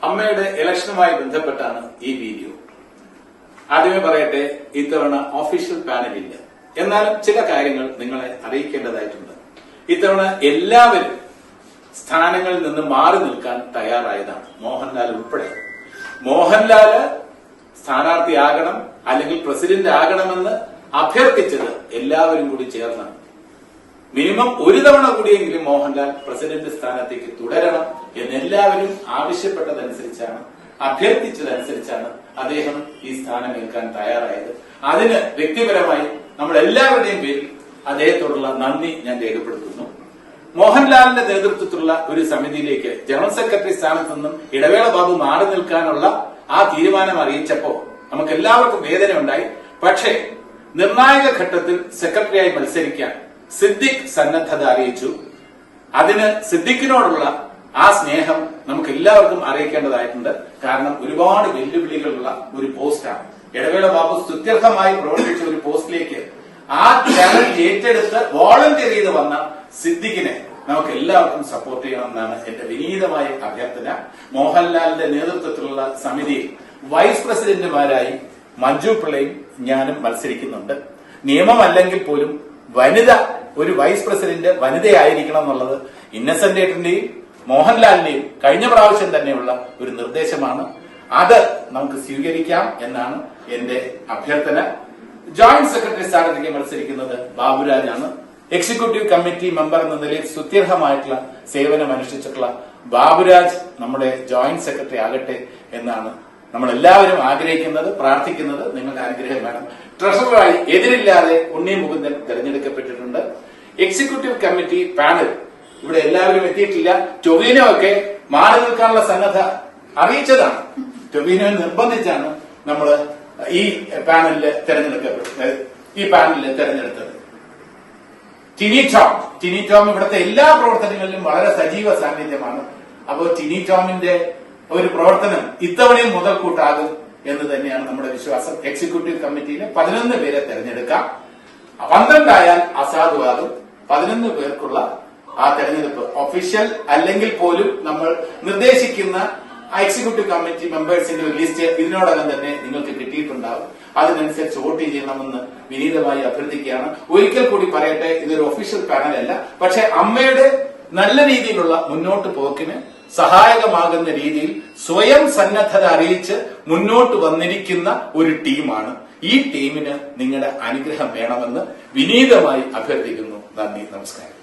അമ്മയുടെ ഇലക്ഷനുമായി ബന്ധപ്പെട്ടാണ് ഈ വീഡിയോ. ആദ്യമേ പറയട്ടെ, ഇത്തവണ ഒഫീഷ്യൽ പാനൽ ഇല്ല. എന്നാലും ചില കാര്യങ്ങൾ നിങ്ങളെ അറിയിക്കേണ്ടതായിട്ടുണ്ട്. ഇത്തവണ എല്ലാവരും സ്ഥാനങ്ങളിൽ നിന്ന് മാറി നിൽക്കാൻ തയ്യാറായതാണ്, മോഹൻലാൽ ഉൾപ്പെടെ. മോഹൻലാല് സ്ഥാനാർത്ഥിയാകണം അല്ലെങ്കിൽ പ്രസിഡന്റ് ആകണമെന്ന് അഭ്യർത്ഥിച്ചത് എല്ലാവരും കൂടി ചേർന്നാണ്. മിനിമം ഒരു തവണ കൂടിയെങ്കിലും മോഹൻലാൽ പ്രസിഡന്റ് സ്ഥാനത്തേക്ക് തുടരണം എന്നെല്ലാവരും ആവശ്യപ്പെട്ടതനുസരിച്ചാണ്, അഭ്യർത്ഥിച്ചതനുസരിച്ചാണ് അദ്ദേഹം ഈ സ്ഥാനമേൽക്കാൻ തയ്യാറായത്. അതിന് വ്യക്തിപരമായി നമ്മളെല്ലാവരുടെയും പേരിൽ അദ്ദേഹത്തോടുള്ള നന്ദി ഞാൻ രേഖപ്പെടുത്തുന്നു. മോഹൻലാലിന്റെ നേതൃത്വത്തിലുള്ള ഒരു സമിതിയിലേക്ക് ജനറൽ സെക്രട്ടറി സ്ഥാനത്ത് നിന്നും ഇടവേള ബാബു മാറി നിൽക്കാനുള്ള ആ തീരുമാനം അറിയിച്ചപ്പോ നമുക്ക് എല്ലാവർക്കും വേദനയുണ്ടായി. പക്ഷേ നിർണായക ഘട്ടത്തിൽ സെക്രട്ടറിയായി മത്സരിക്കാൻ സിദ്ദിഖ് സന്നദ്ധത അറിയിച്ചു. അതിന് സിദ്ദിഖിനോടുള്ള ആ സ്നേഹം നമുക്ക് എല്ലാവർക്കും അറിയിക്കേണ്ടതായിട്ടുണ്ട്. കാരണം ഒരുപാട് വെല്ലുവിളികളുള്ള ഒരു പോസ്റ്റാണ്. ഇടവേള ബാബു സ്തുത്യർഹമായി പ്രവർത്തിച്ച ഒരു പോസ്റ്റിലേക്ക് ആ ചാലഞ്ച് ഏറ്റെടുത്ത് വോളണ്ടിയർ ചെയ്ത് വന്ന സിദ്ദിഖിനെ നമുക്ക് എല്ലാവർക്കും സപ്പോർട്ട് ചെയ്യണമെന്നാണ് എന്റെ വിനീതമായ അഭ്യർത്ഥന. മോഹൻലാലിന്റെ നേതൃത്വത്തിലുള്ള സമിതിയിൽ വൈസ് പ്രസിഡന്റുമാരായി മഞ്ജു പിള്ളയും ഞാനും മത്സരിക്കുന്നുണ്ട്. നിയമമല്ലെങ്കിൽ പോലും വനിത ഒരു വൈസ് പ്രസിഡന്റ് വനിതയായിരിക്കണം എന്നുള്ളത് ഇന്നസെന്റ് ഏട്ടന്റെയും മോഹൻലാലിന്റെയും കഴിഞ്ഞ പ്രാവശ്യം തന്നെയുള്ള ഒരു നിർദ്ദേശമാണ്. അത് നമുക്ക് സ്വീകരിക്കാം എന്നാണ് എന്റെ അഭ്യർത്ഥന. ജോയിന്റ് സെക്രട്ടറി സ്ഥാനത്തേക്ക് മത്സരിക്കുന്നത് ബാബുരാജാണ്. എക്സിക്യൂട്ടീവ് കമ്മിറ്റി മെമ്പർ എന്ന നിലയിൽ സുത്യർഹമായിട്ടുള്ള സേവനം അനുഷ്ഠിച്ചിട്ടുള്ള ബാബുരാജ് നമ്മുടെ ജോയിന്റ് സെക്രട്ടറി ആകട്ടെ എന്നാണ് നമ്മളെല്ലാവരും ആഗ്രഹിക്കുന്നത്, പ്രാർത്ഥിക്കുന്നത്. നിങ്ങളുടെ അനുഗ്രഹം വേണം. ട്രഷററായി എതിരില്ലാതെ Unni Mukundan തെരഞ്ഞെടുക്കപ്പെട്ടിട്ടുണ്ട്. Executive committee panel ഇവിടെ എല്ലാവരും എത്തിയിട്ടില്ല. ടൊവിനോ ഒക്കെ മാറി നിൽക്കാനുള്ള സന്നദ്ധ അറിയിച്ചതാണ്. ടൊവിനോയെ നിർബന്ധിച്ചാണ് നമ്മൾ ഈ പാനലില് തെരഞ്ഞെടുത്തത്. ടിനി ടോം ഇവിടുത്തെ എല്ലാ പ്രവർത്തനങ്ങളിലും വളരെ സജീവ സാന്നിധ്യമാണ്. അപ്പോൾ ടിനി ടോമിന്റെ ഒരു പ്രവർത്തനം ഇത്തവണയും മുതൽക്കൂട്ടാകും എന്ന് തന്നെയാണ് നമ്മുടെ വിശ്വാസം. എക്സിക്യൂട്ടീവ് കമ്മിറ്റിയിലെ 11 പേരെ തെരഞ്ഞെടുക്കാം. 12 ആയാൽ അസാധുവാകും. 11 പേർക്കുള്ള ആ തെരഞ്ഞെടുപ്പ് ഒഫീഷ്യൽ അല്ലെങ്കിൽ പോലും നമ്മൾ നിർദ്ദേശിക്കുന്ന എക്സിക്യൂട്ടീവ് കമ്മിറ്റി മെമ്പേഴ്സിന്റെ ഒരു ലിസ്റ്റ് ഇതിനോടകം തന്നെ നിങ്ങൾക്ക് കിട്ടിയിട്ടുണ്ടാവും. അതിനനുസരിച്ച് വോട്ട് ചെയ്യണമെന്ന് വിനീതമായി അഭ്യർത്ഥിക്കുകയാണ്. ഒരിക്കൽ കൂടി പറയട്ടെ, ഇതൊരു ഒഫീഷ്യൽ പാനൽ അല്ല. പക്ഷെ അമ്മയുടെ നല്ല രീതിയിലുള്ള മുന്നോട്ട് പോക്കിന് സഹായകമാകുന്ന രീതിയിൽ സ്വയം സന്നദ്ധത അറിയിച്ച് മുന്നോട്ട് വന്നിരിക്കുന്ന ഒരു ടീമാണ്. ഈ ടീമിന് നിങ്ങളുടെ അനുഗ്രഹം വേണമെന്ന് വിനീതമായി അഭ്യർത്ഥിക്കുന്നു. നന്ദി, നമസ്കാരം.